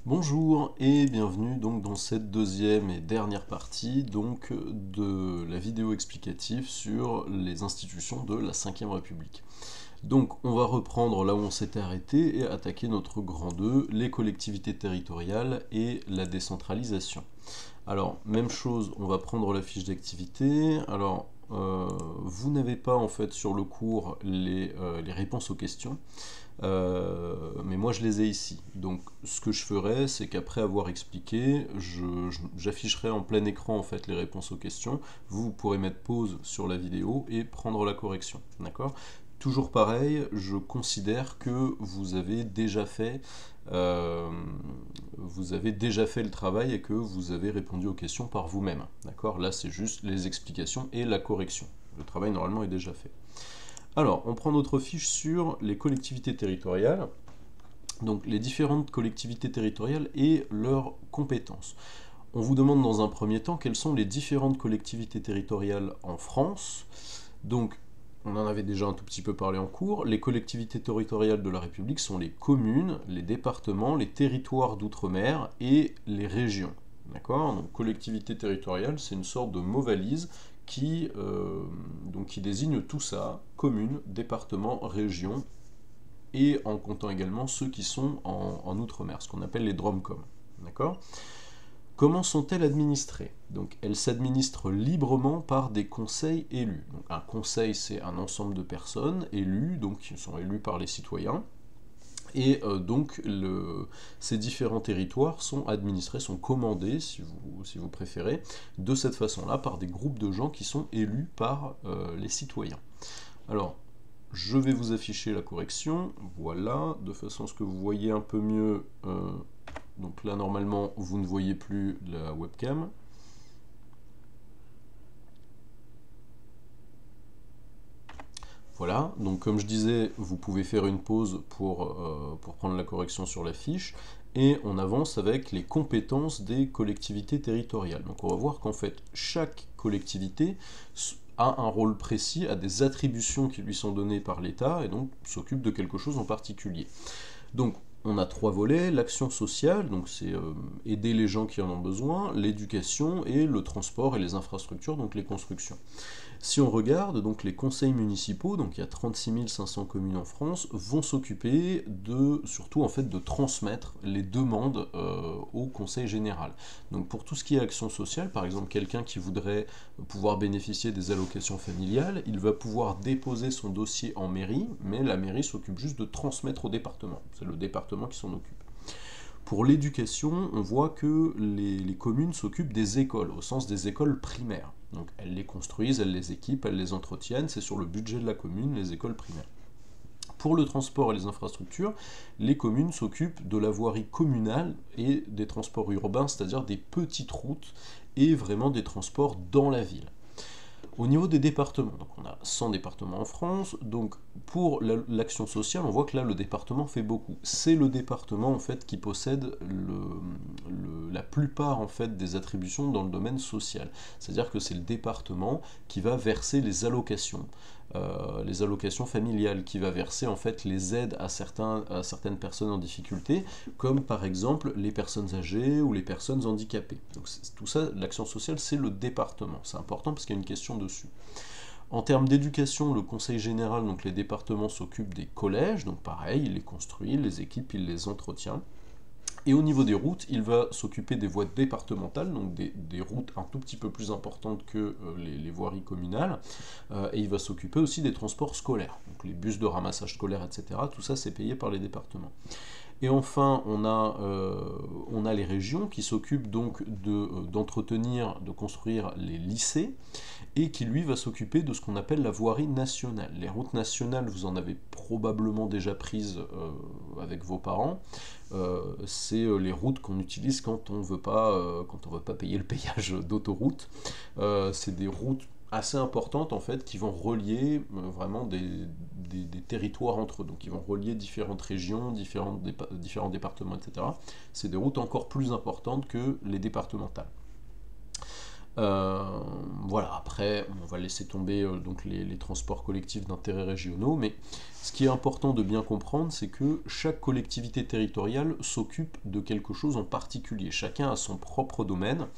Bonjour et bienvenue donc dans cette deuxième et dernière partie donc de la vidéo explicative sur les institutions de la Ve République. Donc on va reprendre là où on s'était arrêté et attaquer notre grand 2, les collectivités territoriales et la décentralisation. Alors même chose, on va prendre la fiche d'activité. Alors vous n'avez pas en fait sur le cours les réponses aux questions. Mais moi je les ai ici. Donc ce que je ferai, c'est qu'après avoir expliqué, j'afficherai en plein écran en fait les réponses aux questions. Vous pourrez mettre pause sur la vidéo et prendre la correction. D'accord? Toujours pareil, je considère que euh, vous avez déjà fait le travail et que vous avez répondu aux questions par vous-même. D'accord? Là c'est juste les explications et la correction. Le travail normalement est déjà fait. Alors, on prend notre fiche sur les collectivités territoriales, donc les différentes collectivités territoriales et leurs compétences. On vous demande dans un premier temps quelles sont les différentes collectivités territoriales en France. Donc, on en avait déjà un tout petit peu parlé en cours. Les collectivités territoriales de la République sont les communes, les départements, les territoires d'outre-mer et les régions. D'accord? Donc, collectivité territoriale, c'est une sorte de mot-valise qui désigne tout ça, communes, départements, régions, et en comptant également ceux qui sont en outre-mer, ce qu'on appelle les DROMCOM. D'accord? Comment sont-elles administrées? Donc, elles s'administrent librement par des conseils élus. Donc, un conseil, c'est un ensemble de personnes élues, donc qui sont élues par les citoyens. Et ces différents territoires sont administrés, sont commandés, si vous préférez, de cette façon-là, par des groupes de gens qui sont élus par les citoyens. Alors, je vais vous afficher la correction, voilà, de façon à ce que vous voyez un peu mieux. Donc là, normalement, vous ne voyez plus la webcam. Voilà, donc comme je disais, vous pouvez faire une pause pour prendre la correction sur la fiche, et on avance avec les compétences des collectivités territoriales. Donc on va voir qu'en fait, chaque collectivité a un rôle précis, a des attributions qui lui sont données par l'État, et donc s'occupe de quelque chose en particulier. Donc on a trois volets, l'action sociale, donc c'est aider les gens qui en ont besoin, l'éducation et le transport et les infrastructures, donc les constructions. Si on regarde, donc les conseils municipaux, donc il y a 36 500 communes en France, vont s'occuper surtout en fait de transmettre les demandes au conseil général. Donc pour tout ce qui est action sociale, par exemple quelqu'un qui voudrait pouvoir bénéficier des allocations familiales, il va pouvoir déposer son dossier en mairie, mais la mairie s'occupe juste de transmettre au département. C'est le département qui s'en occupe. Pour l'éducation, on voit que les communes s'occupent des écoles, au sens des écoles primaires. Donc elles les construisent, elles les équipent, elles les entretiennent, c'est sur le budget de la commune, les écoles primaires. Pour le transport et les infrastructures, les communes s'occupent de la voirie communale et des transports urbains, c'est-à-dire des petites routes et vraiment des transports dans la ville. Au niveau des départements, donc on a 100 départements en France, donc pour l'action sociale, on voit que là le département fait beaucoup. C'est le département en fait qui possède la plupart en fait des attributions dans le domaine social. C'est-à-dire que c'est le département qui va verser les allocations familiales, qui va verser en fait les aides à certaines personnes en difficulté, comme par exemple les personnes âgées ou les personnes handicapées. Donc tout ça, l'action sociale, c'est le département. C'est important parce qu'il y a une question dessus. En termes d'éducation, le conseil général, donc les départements s'occupent des collèges, donc pareil, il les construit, il les équipe, il les entretient. Et au niveau des routes, il va s'occuper des voies départementales, donc des routes un tout petit peu plus importantes que les voiries communales, et il va s'occuper aussi des transports scolaires, donc les bus de ramassage scolaire, etc. Tout ça, c'est payé par les départements. Et enfin, on a les régions qui s'occupent donc d'entretenir, de construire les lycées, et qui lui va s'occuper de ce qu'on appelle la voirie nationale. Les routes nationales, vous en avez probablement déjà prises avec vos parents. C'est les routes qu'on utilise quand on veut pas payer le péage d'autoroute. C'est des routes assez importantes en fait qui vont relier vraiment des territoires entre eux, donc ils vont relier différentes régions, différents départements, etc. C'est des routes encore plus importantes que les départementales. Voilà, après, on va laisser tomber donc les transports collectifs d'intérêt régionaux, mais ce qui est important de bien comprendre, c'est que chaque collectivité territoriale s'occupe de quelque chose en particulier. Chacun a son propre domaine,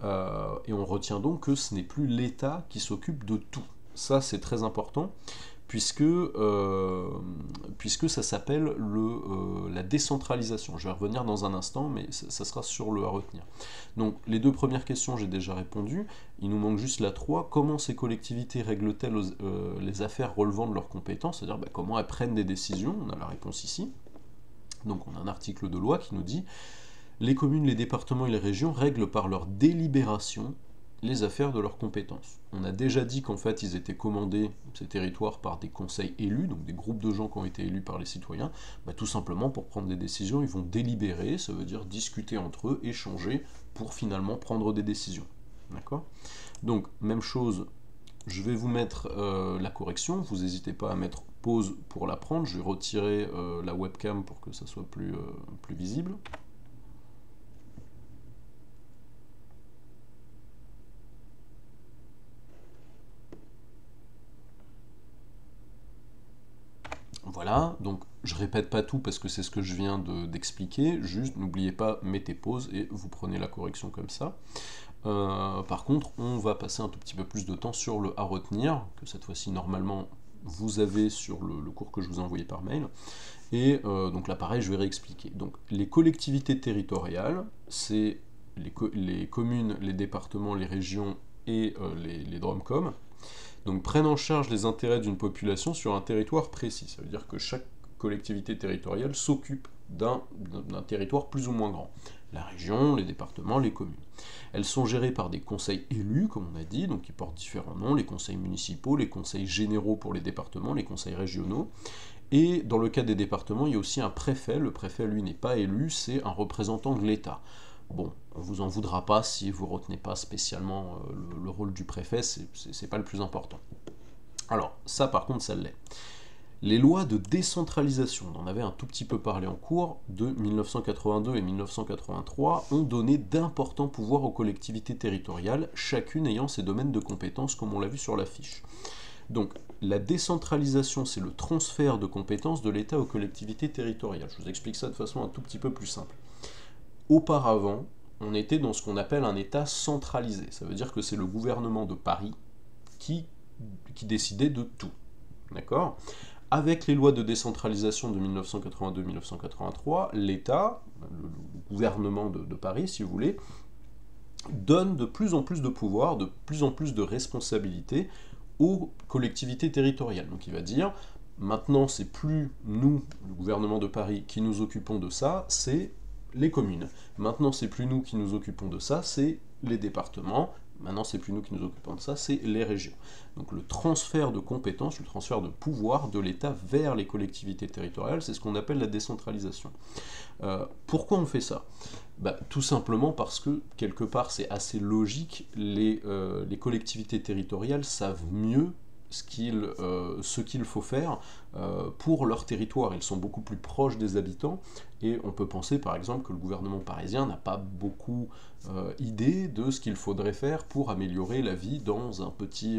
et on retient donc que ce n'est plus l'État qui s'occupe de tout. Ça, c'est très important, puisque ça s'appelle la décentralisation. Je vais revenir dans un instant, mais ça sera sur le à retenir. Donc, les 2 premières questions, j'ai déjà répondu. Il nous manque juste la 3. Comment ces collectivités règlent-elles les affaires relevant de leurs compétences? C'est-à-dire comment elles prennent des décisions? On a la réponse ici. Donc, on a un article de loi qui nous dit « Les communes, les départements et les régions règlent par leur délibération les affaires de leurs compétences ». On a déjà dit qu'en fait ils étaient commandés, ces territoires, par des conseils élus, donc des groupes de gens qui ont été élus par les citoyens. Tout simplement pour prendre des décisions, ils vont délibérer, ça veut dire discuter entre eux, échanger, pour finalement prendre des décisions. D'accord? Donc même chose, je vais vous mettre la correction, vous n'hésitez pas à mettre pause pour la prendre, je vais retirer la webcam pour que ça soit plus visible. Voilà, donc je répète pas tout parce que c'est ce que je viens d'expliquer, juste n'oubliez pas, mettez pause et vous prenez la correction comme ça. Par contre, on va passer un tout petit peu plus de temps sur le à retenir, que cette fois-ci, normalement, vous avez sur le cours que je vous ai envoyé par mail. Et donc là, pareil, je vais réexpliquer. Donc, les collectivités territoriales, c'est les communes, les départements, les régions et les DROMCOM, donc prennent en charge les intérêts d'une population sur un territoire précis. Ça veut dire que chaque collectivité territoriale s'occupe d'un territoire plus ou moins grand. La région, les départements, les communes. Elles sont gérées par des conseils élus, comme on a dit, donc qui portent différents noms, les conseils municipaux, les conseils généraux pour les départements, les conseils régionaux. Et dans le cas des départements, il y a aussi un préfet. Le préfet, lui, n'est pas élu, c'est un représentant de l'État. Bon, on vous en voudra pas si vous retenez pas spécialement le rôle du préfet, c'est pas le plus important. Alors, ça par contre, ça l'est. Les lois de décentralisation, on en avait un tout petit peu parlé en cours, de 1982 et 1983, ont donné d'importants pouvoirs aux collectivités territoriales, chacune ayant ses domaines de compétences, comme on l'a vu sur la fiche. Donc, la décentralisation, c'est le transfert de compétences de l'État aux collectivités territoriales. Je vous explique ça de façon un tout petit peu plus simple. Auparavant, on était dans ce qu'on appelle un État centralisé. Ça veut dire que c'est le gouvernement de Paris qui décidait de tout. D'accord ? Avec les lois de décentralisation de 1982-1983, l'État, le gouvernement de Paris, si vous voulez, donne de plus en plus de pouvoir, de plus en plus de responsabilités aux collectivités territoriales. Donc il va dire, maintenant c'est plus nous, le gouvernement de Paris, qui nous occupons de ça, c'est les communes. Maintenant, c'est plus nous qui nous occupons de ça, c'est les départements. Maintenant, c'est plus nous qui nous occupons de ça, c'est les régions. Donc le transfert de compétences, le transfert de pouvoir de l'État vers les collectivités territoriales, c'est ce qu'on appelle la décentralisation. Pourquoi on fait ça ? Tout simplement parce que, quelque part, c'est assez logique, les collectivités territoriales savent mieux ce qu'il faut faire pour leur territoire. Ils sont beaucoup plus proches des habitants et on peut penser par exemple que le gouvernement parisien n'a pas beaucoup idée de ce qu'il faudrait faire pour améliorer la vie dans un petit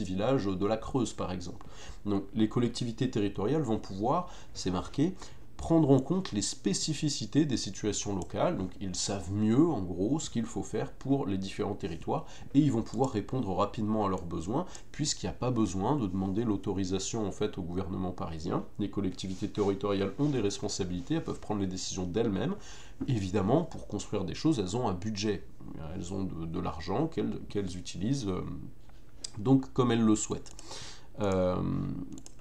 village de la Creuse par exemple. Donc les collectivités territoriales vont pouvoir, c'est marqué, prendre en compte les spécificités des situations locales, donc ils savent mieux en gros ce qu'il faut faire pour les différents territoires et ils vont pouvoir répondre rapidement à leurs besoins puisqu'il n'y a pas besoin de demander l'autorisation en fait au gouvernement parisien. Les collectivités territoriales ont des responsabilités, elles peuvent prendre les décisions d'elles-mêmes. Évidemment, pour construire des choses, elles ont un budget, elles ont de l'argent qu'elles utilisent donc comme elles le souhaitent.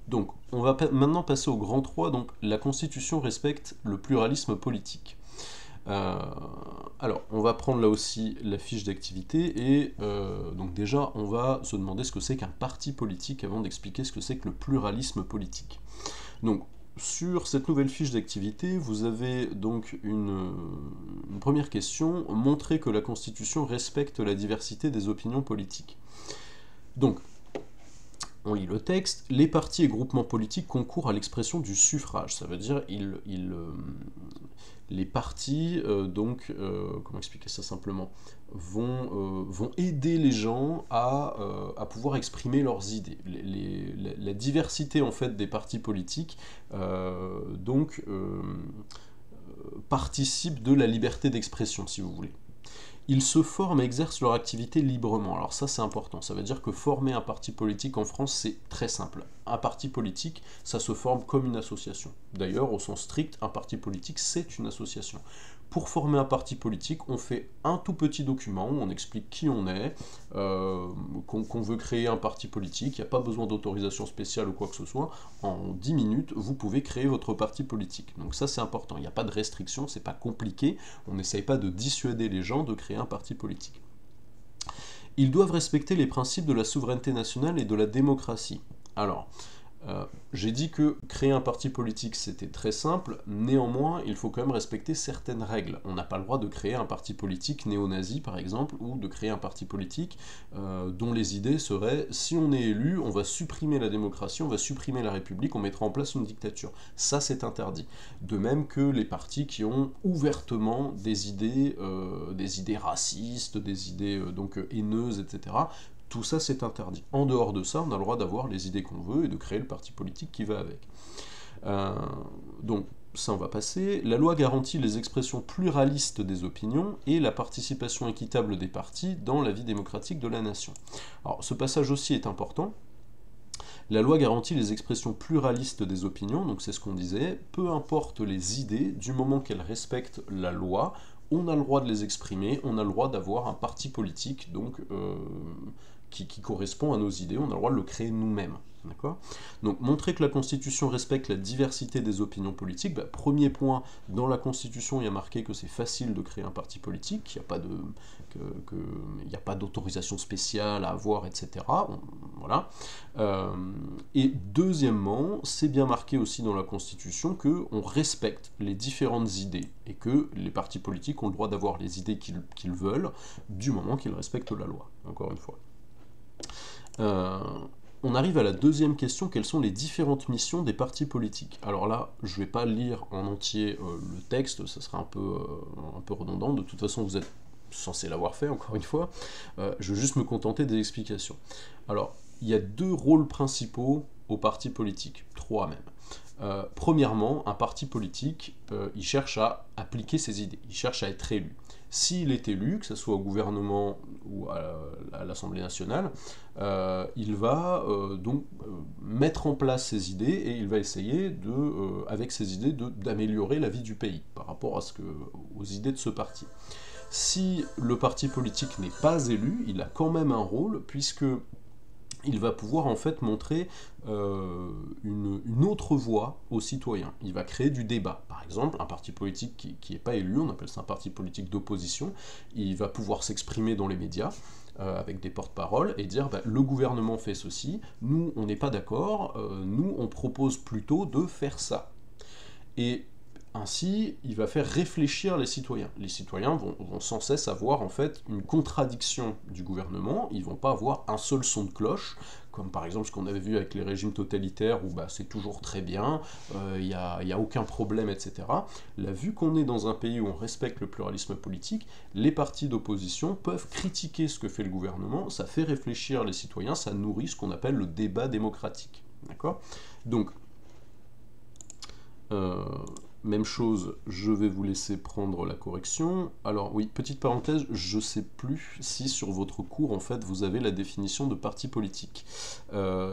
Donc, on va maintenant passer au grand 3, donc la Constitution respecte le pluralisme politique. Alors, on va prendre là aussi la fiche d'activité, et donc déjà, on va se demander ce que c'est qu'un parti politique avant d'expliquer ce que c'est que le pluralisme politique. Donc, sur cette nouvelle fiche d'activité, vous avez donc une première question, montrer que la Constitution respecte la diversité des opinions politiques. Donc, on lit le texte, les partis et groupements politiques concourent à l'expression du suffrage, ça veut dire les partis, comment expliquer ça simplement, vont aider les gens à pouvoir exprimer leurs idées. La diversité en fait des partis politiques participe de la liberté d'expression, si vous voulez. Ils se forment et exercent leur activité librement. Alors ça c'est important, ça veut dire que former un parti politique en France c'est très simple. Un parti politique, ça se forme comme une association. D'ailleurs, au sens strict, un parti politique c'est une association. Pour former un parti politique, on fait un tout petit document où on explique qui on est, qu'on veut créer un parti politique, il n'y a pas besoin d'autorisation spéciale ou quoi que ce soit. En 10 minutes, vous pouvez créer votre parti politique. Donc ça c'est important, il n'y a pas de restriction, c'est pas compliqué, on n'essaye pas de dissuader les gens de créer un parti politique. Ils doivent respecter les principes de la souveraineté nationale et de la démocratie. Alors, j'ai dit que créer un parti politique c'était très simple, néanmoins il faut quand même respecter certaines règles. On n'a pas le droit de créer un parti politique néo-nazi par exemple, ou de créer un parti politique dont les idées seraient si on est élu, on va supprimer la démocratie, on va supprimer la République, on mettra en place une dictature. Ça c'est interdit. De même que les partis qui ont ouvertement des idées racistes, des idées haineuses, etc. Tout ça, c'est interdit. En dehors de ça, on a le droit d'avoir les idées qu'on veut et de créer le parti politique qui va avec. Donc, ça, on va passer. La loi garantit les expressions pluralistes des opinions et la participation équitable des partis dans la vie démocratique de la nation. Alors, ce passage aussi est important. La loi garantit les expressions pluralistes des opinions, donc c'est ce qu'on disait, peu importe les idées, du moment qu'elles respectent la loi, on a le droit de les exprimer, on a le droit d'avoir un parti politique donc, qui correspond à nos idées, on a le droit de le créer nous-mêmes. D'accord ? Donc montrer que la Constitution respecte la diversité des opinions politiques, premier point, dans la Constitution il y a marqué que c'est facile de créer un parti politique, il n'y a pas d'autorisation spéciale à avoir, etc. Voilà. Et deuxièmement, c'est bien marqué aussi dans la Constitution qu'on respecte les différentes idées et que les partis politiques ont le droit d'avoir les idées qu'ils veulent du moment qu'ils respectent la loi, encore une fois. On arrive à la deuxième question, quelles sont les différentes missions des partis politiques? Alors là, je ne vais pas lire en entier le texte, ça sera un peu redondant, de toute façon vous êtes censé l'avoir fait, encore une fois, je vais juste me contenter des explications. Alors, il y a deux rôles principaux aux partis politiques, trois même. Premièrement, un parti politique, il cherche à appliquer ses idées, il cherche à être élu. S'il est élu, que ce soit au gouvernement ou à l'Assemblée nationale, il va donc mettre en place ses idées et il va essayer, avec ses idées, d'améliorer la vie du pays par rapport aux idées de ce parti. Si le parti politique n'est pas élu, il a quand même un rôle, puisque il va pouvoir en fait montrer une autre voie aux citoyens. Il va créer du débat. Par exemple, un parti politique qui n'est pas élu, on appelle ça un parti politique d'opposition, il va pouvoir s'exprimer dans les médias avec des porte-paroles et dire le gouvernement fait ceci, nous on n'est pas d'accord, nous on propose plutôt de faire ça. Et ainsi, il va faire réfléchir les citoyens. Les citoyens vont sans cesse avoir en fait une contradiction du gouvernement, ils ne vont pas avoir un seul son de cloche, comme par exemple ce qu'on avait vu avec les régimes totalitaires où c'est toujours très bien, il n'y a aucun problème, etc. Là, vu qu'on est dans un pays où on respecte le pluralisme politique, les partis d'opposition peuvent critiquer ce que fait le gouvernement, ça fait réfléchir les citoyens, ça nourrit ce qu'on appelle le débat démocratique. D'accord ? Donc, même chose, je vais vous laisser prendre la correction. Alors oui, petite parenthèse, je ne sais plus si sur votre cours, en fait, vous avez la définition de parti politique.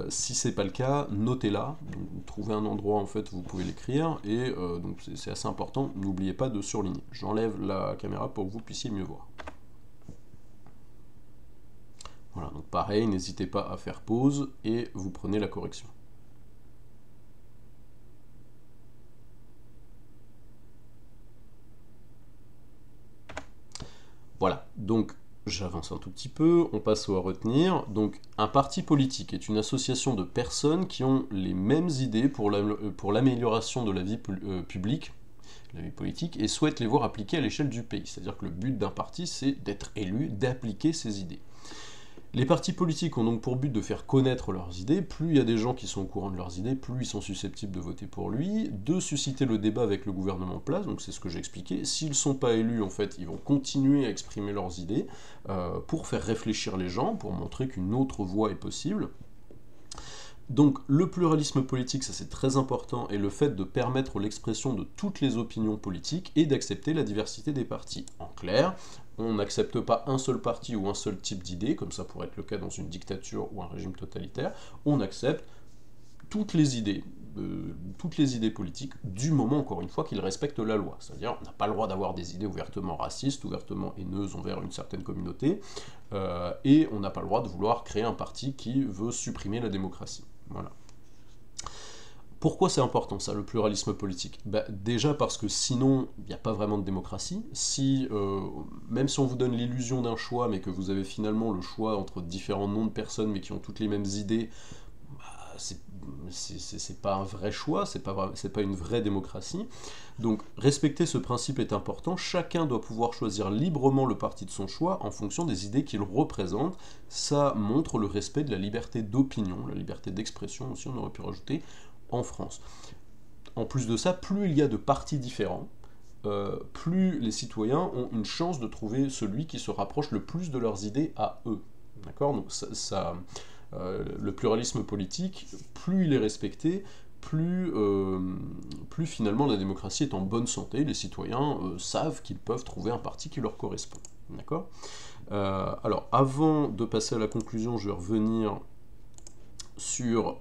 Si ce n'est pas le cas, notez-la, trouvez un endroit, en fait, où vous pouvez l'écrire, et donc c'est assez important, n'oubliez pas de surligner. J'enlève la caméra pour que vous puissiez mieux voir. Voilà, donc pareil, n'hésitez pas à faire pause, et vous prenez la correction. Voilà, donc j'avance un tout petit peu, on passe au à retenir. Donc un parti politique est une association de personnes qui ont les mêmes idées pour l'amélioration de la vie publique, la vie politique, et souhaitent les voir appliquées à l'échelle du pays. C'est-à-dire que le but d'un parti, c'est d'être élu, d'appliquer ses idées. Les partis politiques ont donc pour but de faire connaître leurs idées. Plus il y a des gens qui sont au courant de leurs idées, plus ils sont susceptibles de voter pour lui, de susciter le débat avec le gouvernement en place, donc c'est ce que j'ai expliqué. S'ils ne sont pas élus, en fait, ils vont continuer à exprimer leurs idées pour faire réfléchir les gens, pour montrer qu'une autre voie est possible. Donc le pluralisme politique, ça c'est très important, et le fait de permettre l'expression de toutes les opinions politiques et d'accepter la diversité des partis. En clair, on n'accepte pas un seul parti ou un seul type d'idée, comme ça pourrait être le cas dans une dictature ou un régime totalitaire, on accepte toutes les idées politiques, du moment, encore une fois, qu'ils respectent la loi. C'est-à-dire, on n'a pas le droit d'avoir des idées ouvertement racistes, ouvertement haineuses envers une certaine communauté, et on n'a pas le droit de vouloir créer un parti qui veut supprimer la démocratie. Voilà. Pourquoi c'est important ça, le pluralisme politique? Déjà parce que sinon, il n'y a pas vraiment de démocratie. Même si on vous donne l'illusion d'un choix, mais que vous avez finalement le choix entre différents noms de personnes, mais qui ont toutes les mêmes idées, c'est pas un vrai choix, c'est pas une vraie démocratie. Donc respecter ce principe est important, chacun doit pouvoir choisir librement le parti de son choix en fonction des idées qu'il représente. Ça montre le respect de la liberté d'opinion, la liberté d'expression aussi, on aurait pu rajouter, en France. En plus de ça, plus il y a de partis différents, plus les citoyens ont une chance de trouver celui qui se rapproche le plus de leurs idées à eux. D'accord? Donc le pluralisme politique, plus il est respecté, plus finalement la démocratie est en bonne santé, les citoyens savent qu'ils peuvent trouver un parti qui leur correspond. D'accord? Alors, avant de passer à la conclusion, je vais revenir sur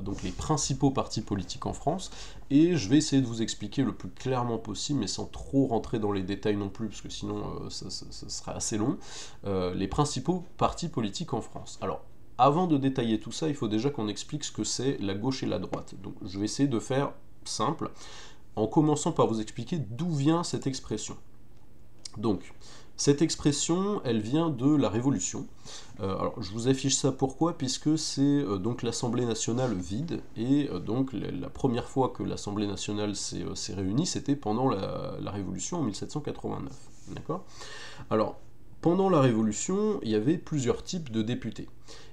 donc les principaux partis politiques en France, et je vais essayer de vous expliquer le plus clairement possible, mais sans trop rentrer dans les détails non plus, parce que sinon ça serait assez long, les principaux partis politiques en France. Alors, avant de détailler tout ça, il faut déjà qu'on explique ce que c'est la gauche et la droite. Donc je vais essayer de faire simple, en commençant par vous expliquer d'où vient cette expression. Donc, cette expression, elle vient de la Révolution. Alors, je vous affiche ça pourquoi, puisque c'est donc l'Assemblée nationale vide, et donc la première fois que l'Assemblée nationale s'est réunie, c'était pendant la Révolution en 1789. D'accord ? Alors, pendant la Révolution, il y avait plusieurs types de députés.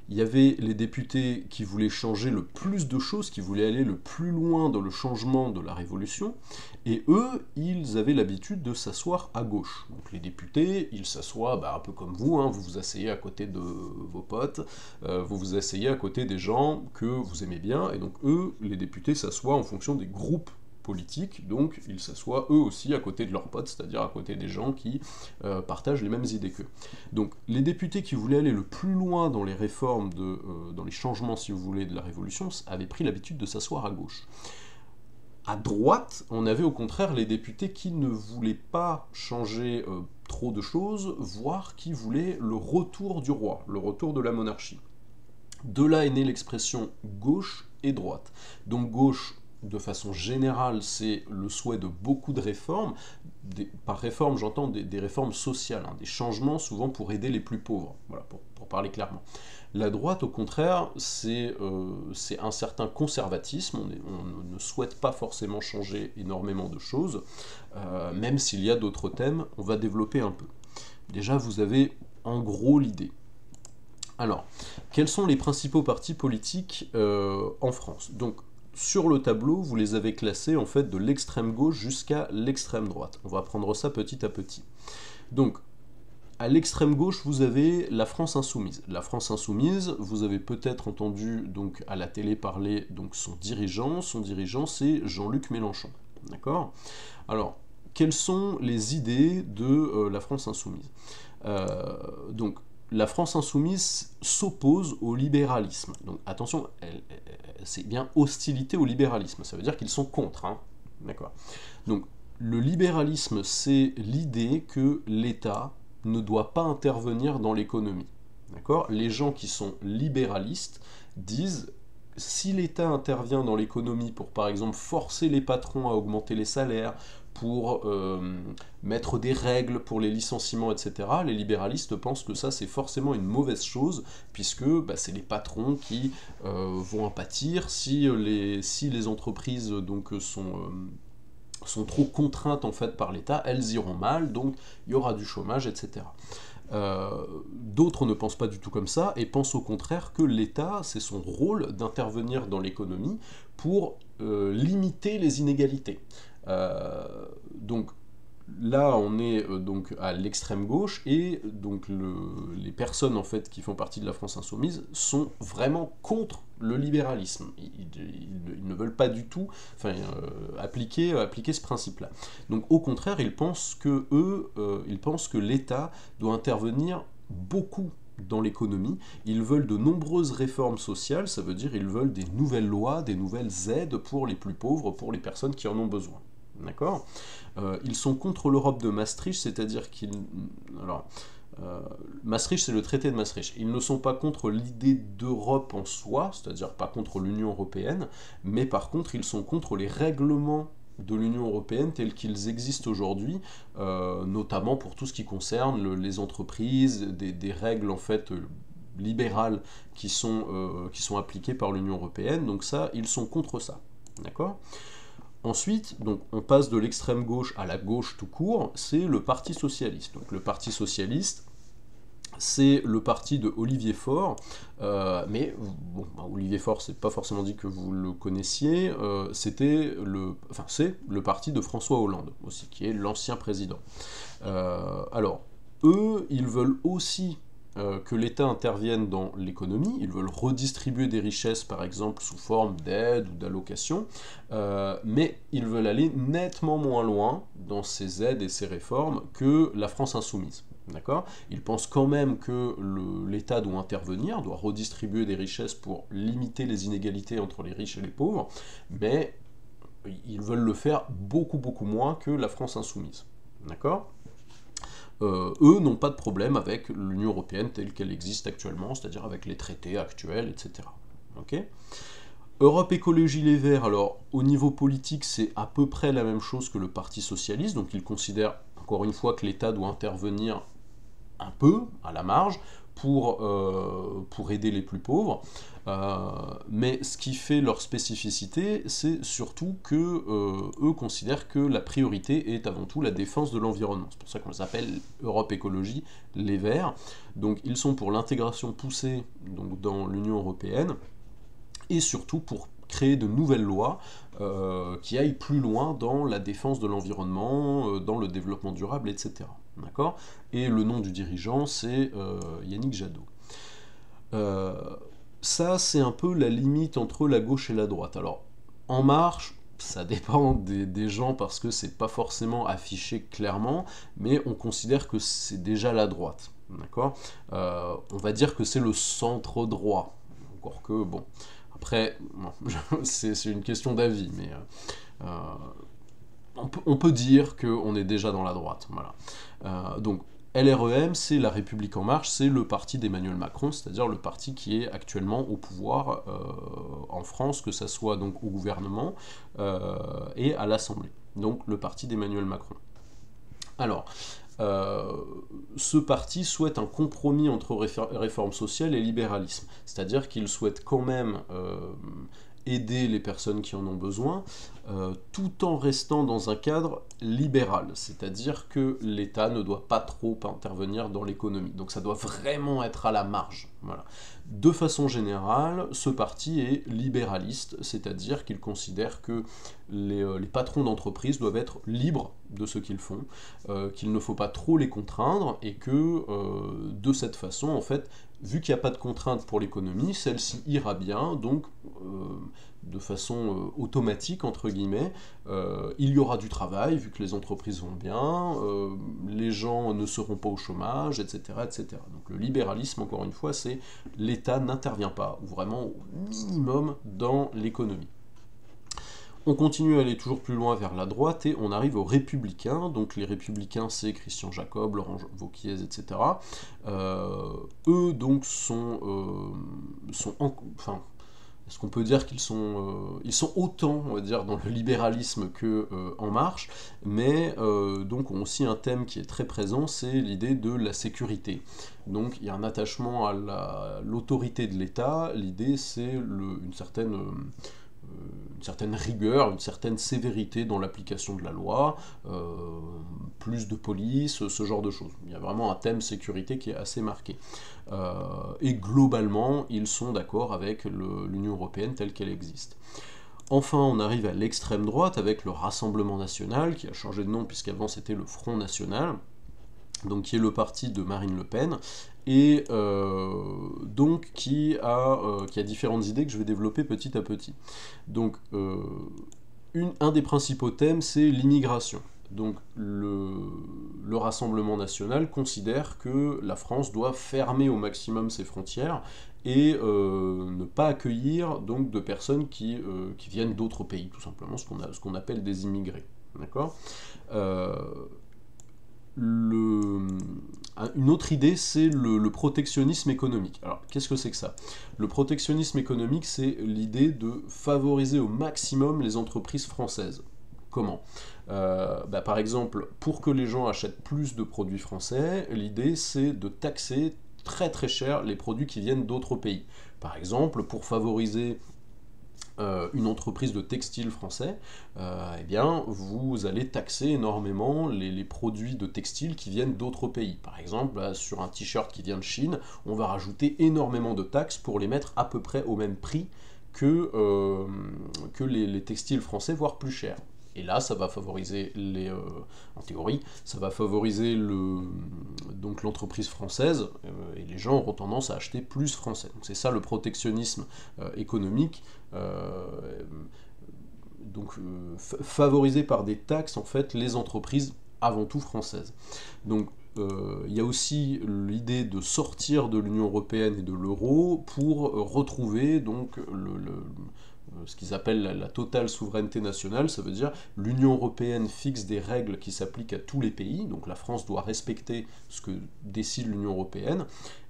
Il y avait les députés qui voulaient changer le plus de choses, qui voulaient aller le plus loin dans le changement de la Révolution, et eux, ils avaient l'habitude de s'asseoir à gauche. Donc les députés, ils s'assoient un peu comme vous, hein, vous vous asseyez à côté de vos potes, vous vous asseyez à côté des gens que vous aimez bien, et donc eux, les députés, s'assoient en fonction des groupes politiques, donc ils s'assoient eux aussi à côté de leurs potes, c'est-à-dire à côté des gens qui partagent les mêmes idées qu'eux. Donc les députés qui voulaient aller le plus loin dans les réformes, dans les changements, si vous voulez, de la Révolution, avaient pris l'habitude de s'asseoir à gauche. À droite, on avait au contraire les députés qui ne voulaient pas changer trop de choses, voire qui voulaient le retour du roi, le retour de la monarchie. De là est née l'expression gauche et droite. Donc gauche, de façon générale, c'est le souhait de beaucoup de réformes. Par réforme, j'entends des réformes sociales, hein, des changements souvent pour aider les plus pauvres, voilà, pour parler clairement. La droite, au contraire, c'est un certain conservatisme, on ne souhaite pas forcément changer énormément de choses, même s'il y a d'autres thèmes, on va développer un peu. Déjà, vous avez en gros l'idée. Alors, quels sont les principaux partis politiques en France? Donc, sur le tableau, vous les avez classés en fait de l'extrême gauche jusqu'à l'extrême droite. On va prendre ça petit à petit. Donc, à l'extrême gauche, vous avez la France Insoumise. La France Insoumise, vous avez peut-être entendu donc à la télé parler donc son dirigeant. Son dirigeant, c'est Jean-Luc Mélenchon. D'accord ? Alors, quelles sont les idées de la France Insoumise ? Donc, la France Insoumise s'oppose au libéralisme. Donc attention, c'est bien hostilité au libéralisme, ça veut dire qu'ils sont contre. Hein. D'accord. Donc le libéralisme, c'est l'idée que l'État ne doit pas intervenir dans l'économie. D'accord. Les gens qui sont libéralistes disent si l'État intervient dans l'économie pour par exemple forcer les patrons à augmenter les salaires, pour mettre des règles pour les licenciements, etc., les libéralistes pensent que ça c'est forcément une mauvaise chose, puisque c'est les patrons qui vont en pâtir si les entreprises donc, sont trop contraintes en fait par l'État, elles iront mal, donc il y aura du chômage, etc. D'autres ne pensent pas du tout comme ça et pensent au contraire que l'État, c'est son rôle d'intervenir dans l'économie pour limiter les inégalités. Donc là, on est donc à l'extrême gauche et donc les personnes en fait qui font partie de la France insoumise sont vraiment contre le libéralisme. Ils ne veulent pas du tout appliquer ce principe-là. Donc au contraire, ils pensent que l'État doit intervenir beaucoup dans l'économie. Ils veulent de nombreuses réformes sociales, ça veut dire ils veulent des nouvelles lois, des nouvelles aides pour les plus pauvres, pour les personnes qui en ont besoin. D'accord ? Ils sont contre l'Europe de Maastricht, c'est-à-dire qu'ils... Alors, Maastricht, c'est le traité de Maastricht. Ils ne sont pas contre l'idée d'Europe en soi, c'est-à-dire pas contre l'Union européenne, mais par contre, ils sont contre les règlements de l'Union européenne tels qu'ils existent aujourd'hui, notamment pour tout ce qui concerne les entreprises, des règles en fait libérales qui sont appliquées par l'Union européenne. Donc ça, ils sont contre ça. D'accord ? Ensuite, donc, on passe de l'extrême gauche à la gauche tout court, c'est le Parti socialiste. Donc le Parti socialiste, c'est le parti de Olivier Faure, mais bon, Olivier Faure, c'est pas forcément dit que vous le connaissiez, c'est le parti de François Hollande aussi, qui est l'ancien président. Alors, eux, ils veulent aussi que l'État intervienne dans l'économie, ils veulent redistribuer des richesses par exemple sous forme d'aide ou d'allocations, mais ils veulent aller nettement moins loin dans ces aides et ces réformes que la France insoumise. D'accord ? Ils pensent quand même que l'État doit intervenir, doit redistribuer des richesses pour limiter les inégalités entre les riches et les pauvres, mais ils veulent le faire beaucoup moins que la France insoumise. D'accord ? Eux n'ont pas de problème avec l'Union européenne telle qu'elle existe actuellement, c'est-à-dire avec les traités actuels, etc. Okay ? Europe Écologie Les Verts, alors au niveau politique, c'est à peu près la même chose que le Parti Socialiste, donc ils considèrent encore une fois que l'État doit intervenir un peu, à la marge, pour aider les plus pauvres. Mais ce qui fait leur spécificité, c'est surtout que eux considèrent que la priorité est avant tout la défense de l'environnement. C'est pour ça qu'on les appelle Europe Écologie Les Verts. Donc ils sont pour l'intégration poussée donc, dans l'Union européenne, et surtout pour créer de nouvelles lois qui aillent plus loin dans la défense de l'environnement, dans le développement durable, etc. D'accord ? Et le nom du dirigeant, c'est Yannick Jadot. Ça, c'est un peu la limite entre la gauche et la droite. Alors, En Marche, ça dépend des gens parce que c'est pas forcément affiché clairement, mais on considère que c'est déjà la droite. D'accord ? On va dire que c'est le centre droit. Encore que, bon... Après, bon, c'est une question d'avis, mais on peut dire qu'on est déjà dans la droite. Voilà. Donc, LREM, c'est La République En Marche, c'est le parti d'Emmanuel Macron, c'est-à-dire le parti qui est actuellement au pouvoir en France, que ça soit donc au gouvernement et à l'Assemblée. Donc, le parti d'Emmanuel Macron. Alors, ce parti souhaite un compromis entre réforme sociale et libéralisme, c'est-à-dire qu'il souhaite quand même aider les personnes qui en ont besoin, tout en restant dans un cadre libéral, c'est-à-dire que l'État ne doit pas trop intervenir dans l'économie, donc ça doit vraiment être à la marge. Voilà. De façon générale, ce parti est libéraliste, c'est-à-dire qu'il considère que les patrons d'entreprise doivent être libres de ce qu'ils font, qu'il ne faut pas trop les contraindre, et que de cette façon, en fait, vu qu'il n'y a pas de contrainte pour l'économie, celle-ci ira bien, donc de façon automatique, entre guillemets, il y aura du travail, vu que les entreprises vont bien, les gens ne seront pas au chômage, etc., etc. Donc le libéralisme, encore une fois, c'est l'État n'intervient pas, ou vraiment au minimum, dans l'économie. On continue à aller toujours plus loin vers la droite et on arrive aux Républicains. Donc les Républicains, c'est Christian Jacob, Laurent Wauquiez, etc. Eux donc est-ce qu'on peut dire qu'ils sont autant, on va dire, dans le libéralisme que En Marche, mais donc ont aussi un thème qui est très présent, c'est l'idée de la sécurité. Donc il y a un attachement à l'autorité de l'État. L'idée, c'est une certaine certaine rigueur, une certaine sévérité dans l'application de la loi, plus de police, ce genre de choses. Il y a vraiment un thème sécurité qui est assez marqué. Et globalement, ils sont d'accord avec l'Union européenne telle qu'elle existe. Enfin, on arrive à l'extrême droite avec le Rassemblement National, qui a changé de nom puisqu'avant c'était le Front National, donc qui est le parti de Marine Le Pen, et donc qui a différentes idées que je vais développer petit à petit. Donc, un des principaux thèmes, c'est l'immigration. Donc le Rassemblement National considère que la France doit fermer au maximum ses frontières et ne pas accueillir donc de personnes qui viennent d'autres pays, tout simplement, ce qu'on appelle des immigrés. D'accord ? Une autre idée, c'est le protectionnisme économique. Alors, qu'est-ce que c'est que ça? Le protectionnisme économique, c'est l'idée de favoriser au maximum les entreprises françaises. Comment? Par exemple, pour que les gens achètent plus de produits français, l'idée c'est de taxer très très cher les produits qui viennent d'autres pays. Par exemple, pour favoriser une entreprise de textile français, eh bien, vous allez taxer énormément les produits de textile qui viennent d'autres pays. Par exemple, sur un t-shirt qui vient de Chine, on va rajouter énormément de taxes pour les mettre à peu près au même prix que les textiles français, voire plus chers. Et là, ça va favoriser en théorie, ça va favoriser donc l'entreprise française, et les gens auront tendance à acheter plus français. Donc c'est ça le protectionnisme économique, favoriser par des taxes en fait les entreprises avant tout françaises. Donc il y a aussi l'idée de sortir de l'Union européenne et de l'euro pour retrouver donc ce qu'ils appellent la totale souveraineté nationale. Ça veut dire l'Union européenne fixe des règles qui s'appliquent à tous les pays, donc la France doit respecter ce que décide l'Union européenne,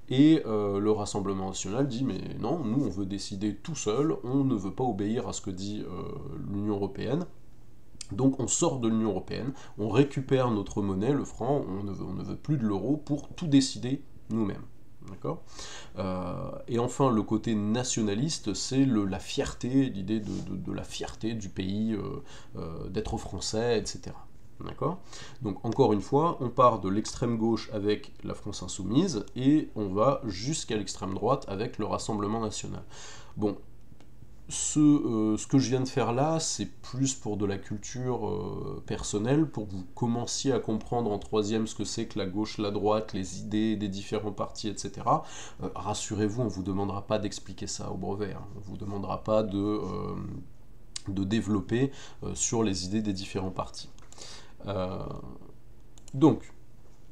et le Rassemblement National dit mais non, nous on veut décider tout seul, on ne veut pas obéir à ce que dit l'Union européenne. Donc on sort de l'Union européenne, on récupère notre monnaie, le franc, on ne veut plus de l'euro pour tout décider nous-mêmes. D'accord ? Et enfin, le côté nationaliste, c'est la fierté, l'idée de la fierté du pays, d'être français, etc. D'accord ? Donc encore une fois, on part de l'extrême gauche avec la France insoumise, et on va jusqu'à l'extrême droite avec le Rassemblement national. Bon, ce que je viens de faire là, c'est plus pour de la culture personnelle, pour que vous commenciez à comprendre en troisième ce que c'est que la gauche, la droite, les idées des différents partis, etc. Rassurez-vous, on ne vous demandera pas d'expliquer ça au brevet, hein. On ne vous demandera pas de développer sur les idées des différents partis. Donc,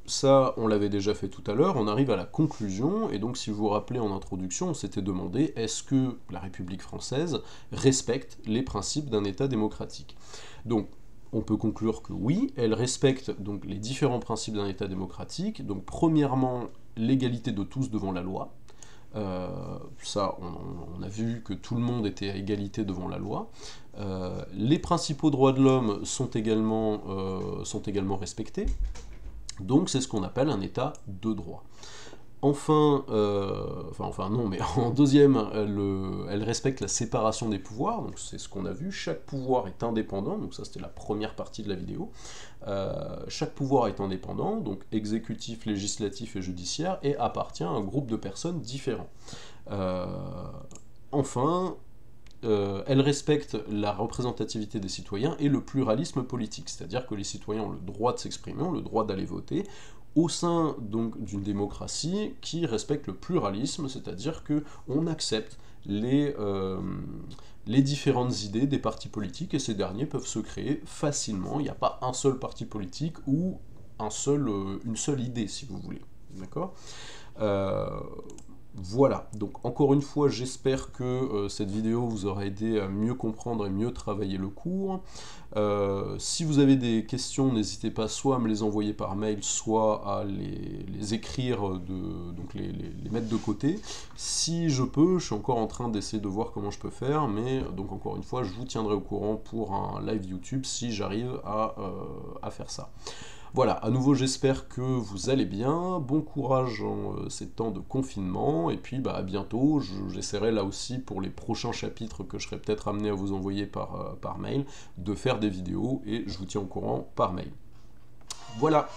ça, on l'avait déjà fait tout à l'heure, on arrive à la conclusion, et donc si vous vous rappelez en introduction, on s'était demandé est-ce que la République française respecte les principes d'un État démocratique? Donc, on peut conclure que oui, elle respecte donc les différents principes d'un État démocratique. Donc, premièrement, l'égalité de tous devant la loi. Ça, on a vu que tout le monde était à égalité devant la loi. Les principaux droits de l'homme sont également respectés. Donc c'est ce qu'on appelle un état de droit. Enfin non, mais en deuxième, elle respecte la séparation des pouvoirs, donc c'est ce qu'on a vu, chaque pouvoir est indépendant, donc ça c'était la première partie de la vidéo. Chaque pouvoir est indépendant, donc exécutif, législatif et judiciaire, et appartient à un groupe de personnes différents. Enfin, elle respecte la représentativité des citoyens et le pluralisme politique, c'est-à-dire que les citoyens ont le droit de s'exprimer, ont le droit d'aller voter, au sein donc d'une démocratie qui respecte le pluralisme, c'est-à-dire qu'on accepte les différentes idées des partis politiques, et ces derniers peuvent se créer facilement. Il n'y a pas un seul parti politique ou une seule idée, si vous voulez. D'accord ? Voilà, donc encore une fois, j'espère que cette vidéo vous aura aidé à mieux comprendre et mieux travailler le cours. Si vous avez des questions, n'hésitez pas soit à me les envoyer par mail, soit à les écrire, donc les mettre de côté. Si je peux, je suis encore en train d'essayer de voir comment je peux faire, mais donc encore une fois, je vous tiendrai au courant pour un live YouTube si j'arrive à faire ça. Voilà, à nouveau j'espère que vous allez bien, bon courage en ces temps de confinement, et puis à bientôt, j'essaierai là aussi pour les prochains chapitres que je serai peut-être amené à vous envoyer par mail, de faire des vidéos, et je vous tiens au courant par mail. Voilà.